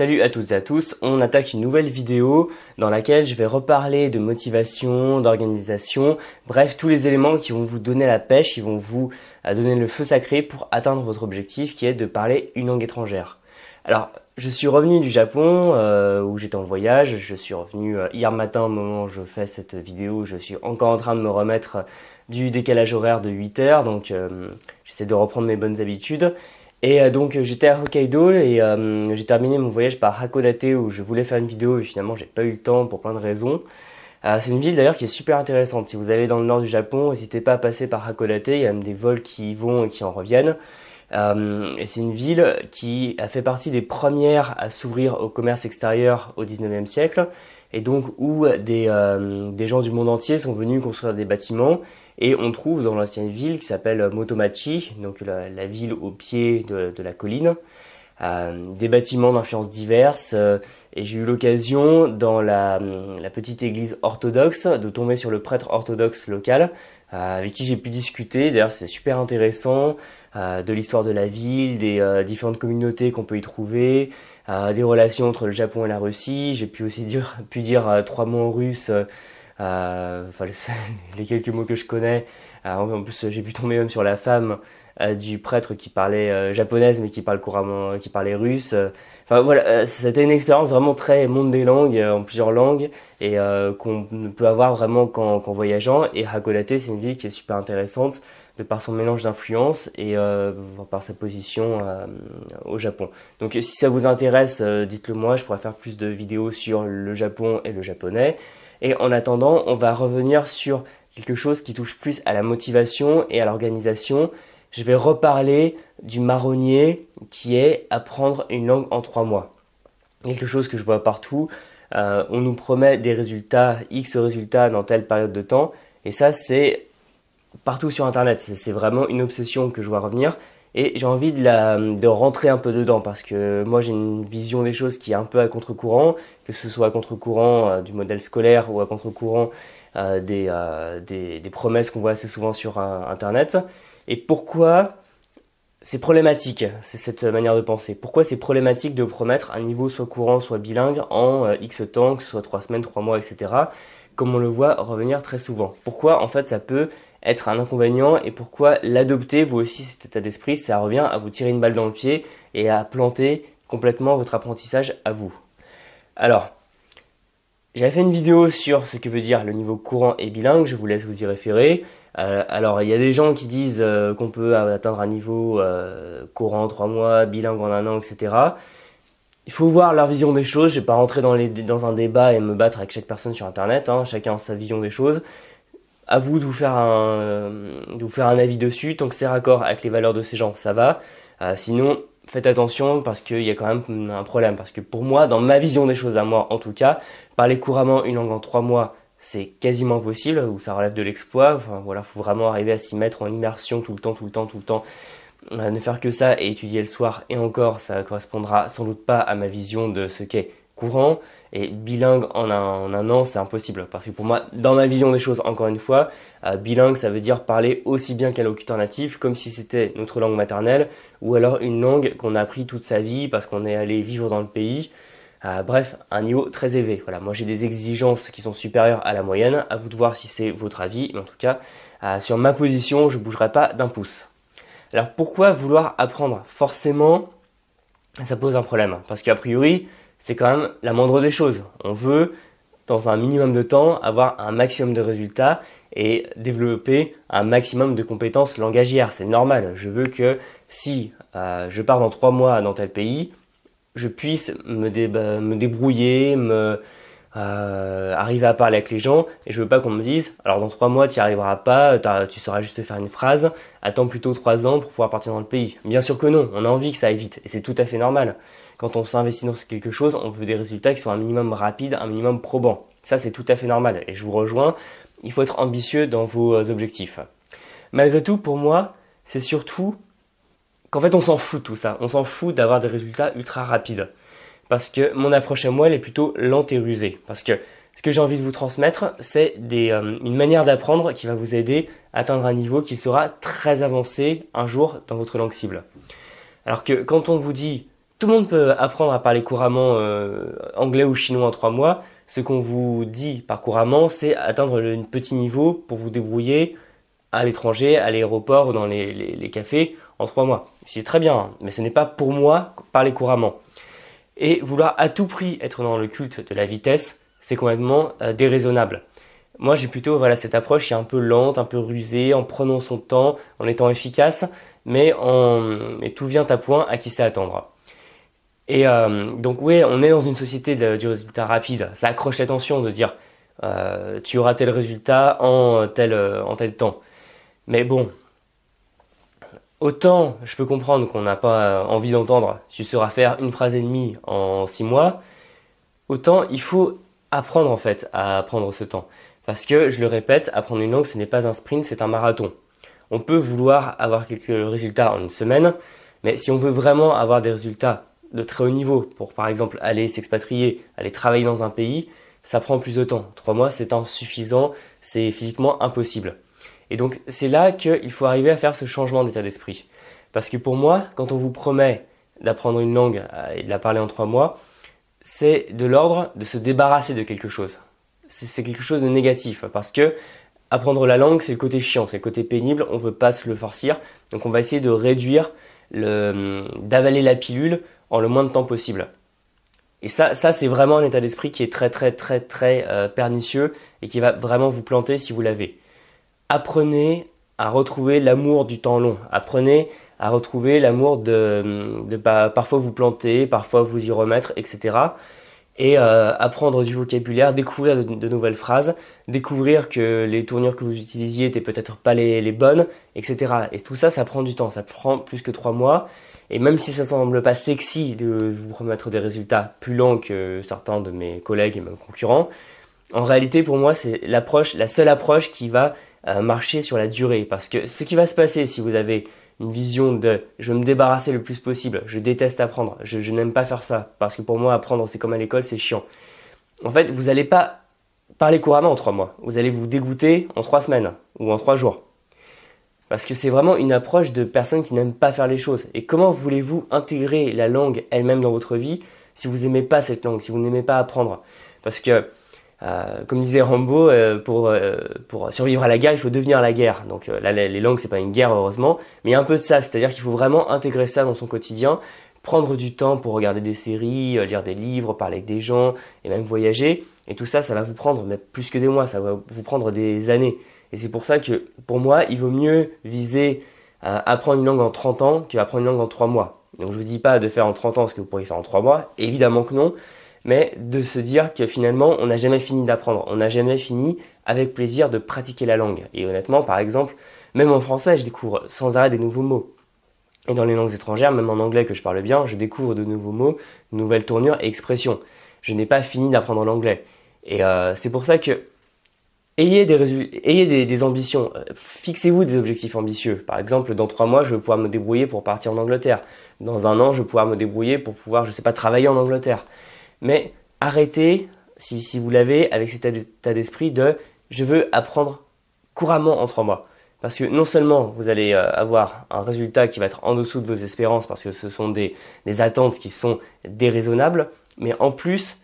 Salut à toutes et à tous, on attaque une nouvelle vidéo dans laquelle je vais reparler de motivation, d'organisation, bref tous les éléments qui vont vous donner la pêche, qui vont vous donner le feu sacré pour atteindre votre objectif qui est de parler une langue étrangère. Alors je suis revenu du Japon où j'étais en voyage, je suis revenu hier matin au moment où je fais cette vidéo, je suis encore en train de me remettre du décalage horaire de 8 heures, donc j'essaie de reprendre mes bonnes habitudes. Et donc j'étais à Hokkaido et j'ai terminé mon voyage par Hakodate où je voulais faire une vidéo et finalement j'ai pas eu le temps pour plein de raisons. C'est une ville d'ailleurs qui est super intéressante. Si vous allez dans le nord du Japon, n'hésitez pas à passer par Hakodate, il y a même des vols qui y vont et qui en reviennent. Et c'est une ville qui a fait partie des premières à s'ouvrir au commerce extérieur au 19e siècle et donc où des gens du monde entier sont venus construire des bâtiments. Et on trouve dans l'ancienne ville qui s'appelle Motomachi, donc la ville au pied de la colline, des bâtiments d'influences diverses. Et j'ai eu l'occasion dans la petite église orthodoxe de tomber sur le prêtre orthodoxe local avec qui j'ai pu discuter. D'ailleurs c'est super intéressant de l'histoire de la ville, des différentes communautés qu'on peut y trouver, des relations entre le Japon et la Russie. J'ai pu aussi dire 3 mots en russe. Les quelques mots que je connais. En plus, j'ai pu tomber même sur la femme du prêtre qui parlait japonaise mais qui parle couramment, qui parlait russe. C'était une expérience vraiment très monde des langues, en plusieurs langues, et qu'on ne peut avoir vraiment qu'en voyageant. Et Hakodate, c'est une ville qui est super intéressante de par son mélange d'influences et par sa position au Japon. Donc si ça vous intéresse, dites-le moi, je pourrais faire plus de vidéos sur le Japon et le japonais. Et en attendant, on va revenir sur quelque chose qui touche plus à la motivation et à l'organisation. Je vais reparler du marronnier qui est apprendre une langue en 3 mois. Quelque chose que je vois partout. On nous promet des résultats, X résultats dans telle période de temps. Et ça, c'est partout sur Internet. C'est vraiment une obsession que je vois revenir. Et j'ai envie de rentrer un peu dedans parce que moi j'ai une vision des choses qui est un peu à contre-courant, que ce soit à contre-courant du modèle scolaire ou à contre-courant des promesses qu'on voit assez souvent sur Internet. Et pourquoi c'est problématique, c'est cette manière de penser. Pourquoi c'est problématique de promettre un niveau soit courant, soit bilingue en X temps, que ce soit 3 semaines, 3 mois, etc. Comme on le voit revenir très souvent. Pourquoi en fait ça peut être un inconvénient et pourquoi l'adopter, vous aussi, cet état d'esprit, ça revient à vous tirer une balle dans le pied et à planter complètement votre apprentissage à vous. Alors, j'avais fait une vidéo sur ce que veut dire le niveau courant et bilingue, je vous laisse vous y référer. Alors, il y a des gens qui disent qu'on peut atteindre un niveau courant en 3 mois, bilingue en 1 an, etc. Il faut voir leur vision des choses, je ne vais pas rentrer dans un débat et me battre avec chaque personne sur Internet, chacun a sa vision des choses. À vous de vous faire un avis dessus. Tant que c'est raccord avec les valeurs de ces gens, ça va. Sinon, faites attention parce qu'il y a quand même un problème. Parce que pour moi, dans ma vision des choses à moi, en tout cas, parler couramment une langue en 3 mois, c'est quasiment impossible, ou ça relève de l'exploit. Faut vraiment arriver à s'y mettre en immersion tout le temps. Ne faire que ça et étudier le soir, et encore, ça correspondra sans doute pas à ma vision de ce qu'est courant. Et bilingue en un an, c'est impossible. Parce que pour moi, dans ma vision des choses, encore une fois, bilingue, ça veut dire parler aussi bien qu'un locuteur natif, comme si c'était notre langue maternelle, ou alors une langue qu'on a appris toute sa vie parce qu'on est allé vivre dans le pays. Bref, un niveau très élevé. Voilà, moi j'ai des exigences qui sont supérieures à la moyenne. À vous de voir si c'est votre avis. Mais en tout cas, sur ma position, je ne bougerai pas d'un pouce. Alors pourquoi vouloir apprendre? Forcément, ça pose un problème. Parce qu'a priori, c'est quand même la moindre des choses. On veut, dans un minimum de temps, avoir un maximum de résultats et développer un maximum de compétences langagières. C'est normal. Je veux que si je pars dans 3 mois dans tel pays, je puisse me débrouiller, arriver à parler avec les gens. Et je veux pas qu'on me dise, alors dans 3 mois tu n'y arriveras pas, tu sauras juste faire une phrase, attends plutôt 3 ans pour pouvoir partir dans le pays. Bien sûr que non, on a envie que ça aille vite et c'est tout à fait normal. Quand on s'investit dans quelque chose, on veut des résultats qui sont un minimum rapides, un minimum probants. Ça, c'est tout à fait normal. Et je vous rejoins, il faut être ambitieux dans vos objectifs. Malgré tout, pour moi, c'est surtout qu'en fait, on s'en fout de tout ça. On s'en fout d'avoir des résultats ultra rapides. Parce que mon approche à moi, elle est plutôt lente et rusée. Parce que ce que j'ai envie de vous transmettre, c'est une manière d'apprendre qui va vous aider à atteindre un niveau qui sera très avancé un jour dans votre langue cible. Alors que quand on vous dit tout le monde peut apprendre à parler couramment anglais ou chinois en 3 mois. Ce qu'on vous dit par couramment, c'est atteindre le petit niveau pour vous débrouiller à l'étranger, à l'aéroport ou dans les cafés en 3 mois. C'est très bien, hein, mais ce n'est pas pour moi parler couramment. Et vouloir à tout prix être dans le culte de la vitesse, c'est complètement déraisonnable. Moi, j'ai plutôt cette approche qui est un peu lente, un peu rusée, en prenant son temps, en étant efficace, mais tout vient à point à qui sait attendre. Et donc oui, on est dans une société du résultat rapide. Ça accroche l'attention de dire tu auras tel résultat en tel temps. Mais bon, autant je peux comprendre qu'on n'a pas envie d'entendre tu sauras faire une phrase et demie en 6 mois, autant il faut apprendre en fait à prendre ce temps. Parce que, je le répète, apprendre une langue, ce n'est pas un sprint, c'est un marathon. On peut vouloir avoir quelques résultats en une semaine, mais si on veut vraiment avoir des résultats de très haut niveau, pour par exemple aller s'expatrier, aller travailler dans un pays, ça prend plus de temps. 3 mois, c'est insuffisant, c'est physiquement impossible. Et donc, c'est là qu'il faut arriver à faire ce changement d'état d'esprit. Parce que pour moi, quand on vous promet d'apprendre une langue et de la parler en 3 mois, c'est de l'ordre de se débarrasser de quelque chose. C'est quelque chose de négatif parce que apprendre la langue, c'est le côté chiant, c'est le côté pénible, on veut pas se le farcir. Donc on va essayer de réduire, d'avaler la pilule en le moins de temps possible. Et ça c'est vraiment un état d'esprit qui est très pernicieux et qui va vraiment vous planter si vous l'avez. Apprenez à retrouver l'amour du temps long. Apprenez à retrouver l'amour de parfois vous planter, parfois vous y remettre, etc. Et apprendre du vocabulaire, découvrir de nouvelles phrases, découvrir que les tournures que vous utilisiez étaient peut-être pas les bonnes, etc. Et tout ça, ça prend du temps, ça prend plus que 3 mois. Et même si ça semble pas sexy de vous remettre des résultats plus lents que certains de mes collègues et mes concurrents, en réalité, pour moi, c'est la seule approche qui va marcher sur la durée. Parce que ce qui va se passer si vous avez une vision de je veux me débarrasser le plus possible, je déteste apprendre, je n'aime pas faire ça, parce que pour moi apprendre c'est comme à l'école, c'est chiant. En fait, vous n'allez pas parler couramment en 3 mois, vous allez vous dégoûter en 3 semaines ou en 3 jours. Parce que c'est vraiment une approche de personnes qui n'aiment pas faire les choses. Et comment voulez-vous intégrer la langue elle-même dans votre vie si vous n'aimez pas cette langue, si vous n'aimez pas apprendre? Parce que comme disait Rambo, pour survivre à la guerre, il faut devenir la guerre. Donc là, les langues, c'est pas une guerre heureusement, mais il y a un peu de ça, c'est-à-dire qu'il faut vraiment intégrer ça dans son quotidien, prendre du temps pour regarder des séries, lire des livres, parler avec des gens, et même voyager. Et tout ça, ça va vous prendre mais plus que des mois, ça va vous prendre des années. Et c'est pour ça que, pour moi, il vaut mieux viser à apprendre une langue en 30 ans qu'apprendre une langue en 3 mois. Donc je vous dis pas de faire en 30 ans ce que vous pourriez faire en 3 mois, évidemment que non, mais de se dire que finalement, on n'a jamais fini d'apprendre, on n'a jamais fini avec plaisir de pratiquer la langue. Et honnêtement, par exemple, même en français, je découvre sans arrêt des nouveaux mots. Et dans les langues étrangères, même en anglais que je parle bien, je découvre de nouveaux mots, de nouvelles tournures et expressions. Je n'ai pas fini d'apprendre l'anglais. Et c'est pour ça que ayez des ambitions, fixez-vous des objectifs ambitieux. Par exemple, dans 3 mois, je vais pouvoir me débrouiller pour partir en Angleterre. Dans 1 an, je vais pouvoir me débrouiller pour pouvoir, travailler en Angleterre. Mais arrêtez, si vous l'avez, avec cet état d'esprit de « je veux apprendre couramment en 3 mois ». Parce que non seulement vous allez avoir un résultat qui va être en dessous de vos espérances parce que ce sont des attentes qui sont déraisonnables, mais en plus,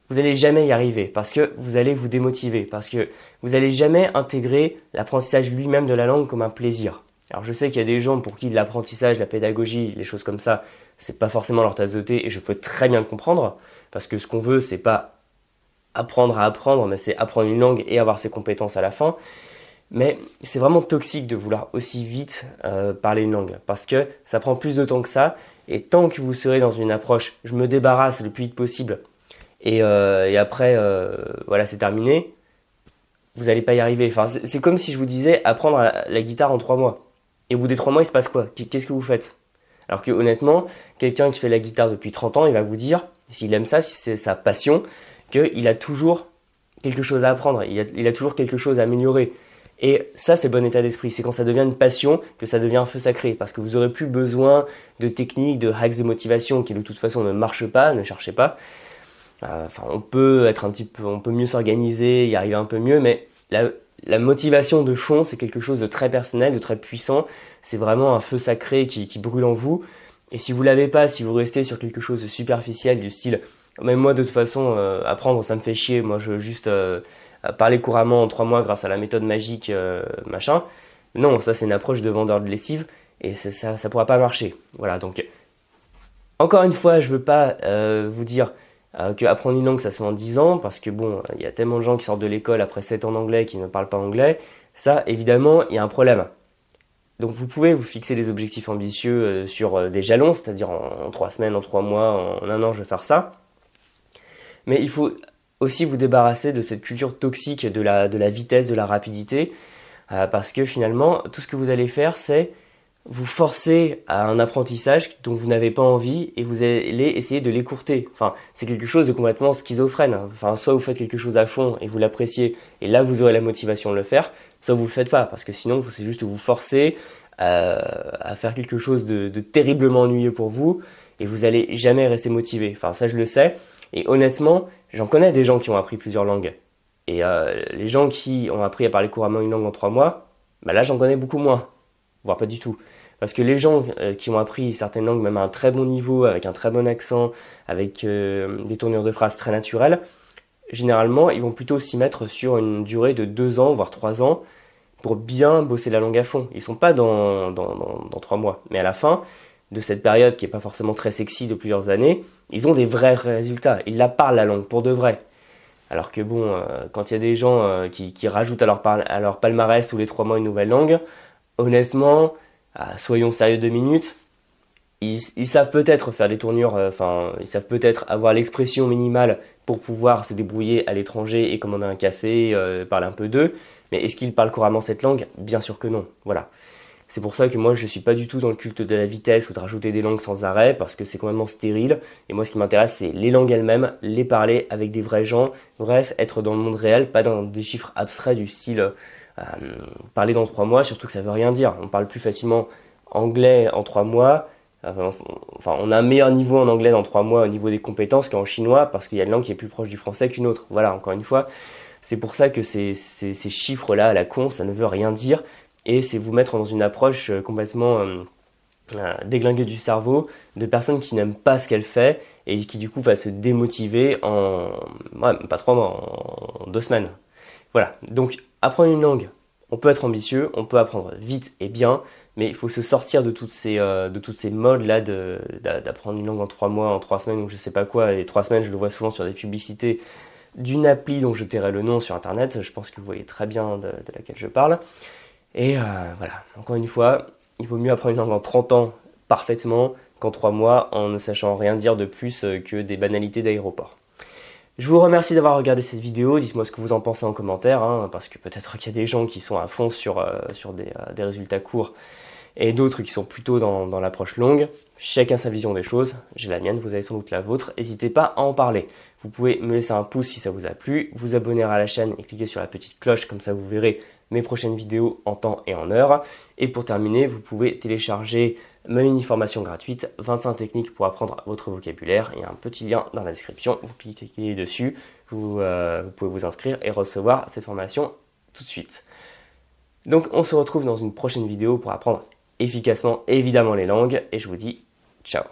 vous n'allez jamais y arriver parce que vous allez vous démotiver, parce que vous n'allez jamais intégrer l'apprentissage lui-même de la langue comme un plaisir. Alors je sais qu'il y a des gens pour qui l'apprentissage, la pédagogie, les choses comme ça, c'est pas forcément leur tasse de thé et je peux très bien le comprendre. Parce que ce qu'on veut, c'est pas apprendre à apprendre, mais c'est apprendre une langue et avoir ses compétences à la fin. Mais c'est vraiment toxique de vouloir aussi vite parler une langue. Parce que ça prend plus de temps que ça. Et tant que vous serez dans une approche, je me débarrasse le plus vite possible. Et après, c'est terminé. Vous n'allez pas y arriver. Enfin, c'est comme si je vous disais apprendre la guitare en 3 mois. Et au bout des 3 mois, il se passe quoi? Qu'est-ce que vous faites? Alors que honnêtement, quelqu'un qui fait la guitare depuis 30 ans, il va vous dire, s'il aime ça, si c'est sa passion, qu'il a toujours quelque chose à apprendre, il a toujours quelque chose à améliorer. Et ça, c'est le bon état d'esprit. C'est quand ça devient une passion que ça devient un feu sacré. Parce que vous n'aurez plus besoin de techniques, de hacks de motivation qui de toute façon ne marchent pas, ne cherchez pas. On peut on peut mieux s'organiser, y arriver un peu mieux, mais la motivation de fond, c'est quelque chose de très personnel, de très puissant. C'est vraiment un feu sacré qui brûle en vous. Et si vous l'avez pas, si vous restez sur quelque chose de superficiel du style, même moi de toute façon, apprendre ça me fait chier, moi je veux juste parler couramment en 3 mois grâce à la méthode magique, machin. Non, ça c'est une approche de vendeur de lessive et ça pourra pas marcher. Voilà, donc encore une fois, je veux pas vous dire que apprendre une langue ça se fait en 10 ans parce que bon, il y a tellement de gens qui sortent de l'école après 7 ans d'anglais qui ne parlent pas anglais. Ça, évidemment, il y a un problème. Donc vous pouvez vous fixer des objectifs ambitieux sur des jalons, c'est-à-dire en 3 semaines, en 3 mois, en 1 an, je vais faire ça. Mais il faut aussi vous débarrasser de cette culture toxique de la vitesse, de la rapidité, parce que finalement, tout ce que vous allez faire, c'est vous forcer à un apprentissage dont vous n'avez pas envie et vous allez essayer de l'écourter. Enfin, c'est quelque chose de complètement schizophrène. Enfin, soit vous faites quelque chose à fond et vous l'appréciez et là vous aurez la motivation de le faire, soit vous le faites pas parce que sinon c'est juste vous forcer à faire quelque chose de terriblement ennuyeux pour vous et vous allez jamais rester motivé. Enfin, ça je le sais et honnêtement, j'en connais des gens qui ont appris plusieurs langues et les gens qui ont appris à parler couramment une langue en 3 mois, bah là j'en connais beaucoup moins, voire pas du tout. Parce que les gens qui ont appris certaines langues, même à un très bon niveau, avec un très bon accent, avec des tournures de phrases très naturelles, généralement, ils vont plutôt s'y mettre sur une durée de 2 ans, voire 3 ans, pour bien bosser la langue à fond. Ils sont pas dans 3 mois. Mais à la fin de cette période, qui est pas forcément très sexy de plusieurs années, ils ont des vrais résultats. Ils la parlent la langue, pour de vrai. Alors que bon, quand il y a des gens qui rajoutent à leur palmarès tous les 3 mois une nouvelle langue, honnêtement, soyons sérieux 2 minutes, ils savent peut-être faire des tournures, ils savent peut-être avoir l'expression minimale pour pouvoir se débrouiller à l'étranger et commander un café, parler un peu d'eux, mais est-ce qu'ils parlent couramment cette langue? Bien sûr que non, voilà. C'est pour ça que moi je suis pas du tout dans le culte de la vitesse ou de rajouter des langues sans arrêt, parce que c'est complètement stérile, et moi ce qui m'intéresse c'est les langues elles-mêmes, les parler avec des vrais gens, bref, être dans le monde réel, pas dans des chiffres abstraits du style... parler dans 3 mois, surtout que ça veut rien dire. On parle plus facilement anglais en 3 mois. Enfin, on a un meilleur niveau en anglais dans 3 mois au niveau des compétences qu'en chinois parce qu'il y a une langue qui est plus proche du français qu'une autre. Voilà, encore une fois, c'est pour ça que ces chiffres-là à la con, ça ne veut rien dire et c'est vous mettre dans une approche complètement déglinguée du cerveau de personnes qui n'aiment pas ce qu'elle fait et qui du coup va se démotiver pas 3 mois, en 2 semaines. Voilà, donc apprendre une langue, on peut être ambitieux, on peut apprendre vite et bien, mais il faut se sortir de toutes ces modes-là d'apprendre une langue en 3 mois, en 3 semaines ou je sais pas quoi. Et 3 semaines, je le vois souvent sur des publicités d'une appli dont je tairai le nom sur internet, je pense que vous voyez très bien de laquelle je parle. Et voilà, encore une fois, il vaut mieux apprendre une langue en 30 ans parfaitement qu'en 3 mois en ne sachant rien dire de plus que des banalités d'aéroport. Je vous remercie d'avoir regardé cette vidéo, dites-moi ce que vous en pensez en commentaire, parce que peut-être qu'il y a des gens qui sont à fond sur des résultats courts et d'autres qui sont plutôt dans l'approche longue. Chacun sa vision des choses, j'ai la mienne, vous avez sans doute la vôtre, n'hésitez pas à en parler. Vous pouvez me laisser un pouce si ça vous a plu, vous abonner à la chaîne et cliquer sur la petite cloche, comme ça vous verrez mes prochaines vidéos en temps et en heure. Et pour terminer, vous pouvez télécharger ma mini-formation gratuite, 25 techniques pour apprendre votre vocabulaire. Il y a un petit lien dans la description, vous cliquez dessus, vous pouvez vous inscrire et recevoir cette formation tout de suite. Donc on se retrouve dans une prochaine vidéo pour apprendre efficacement évidemment les langues et je vous dis ciao.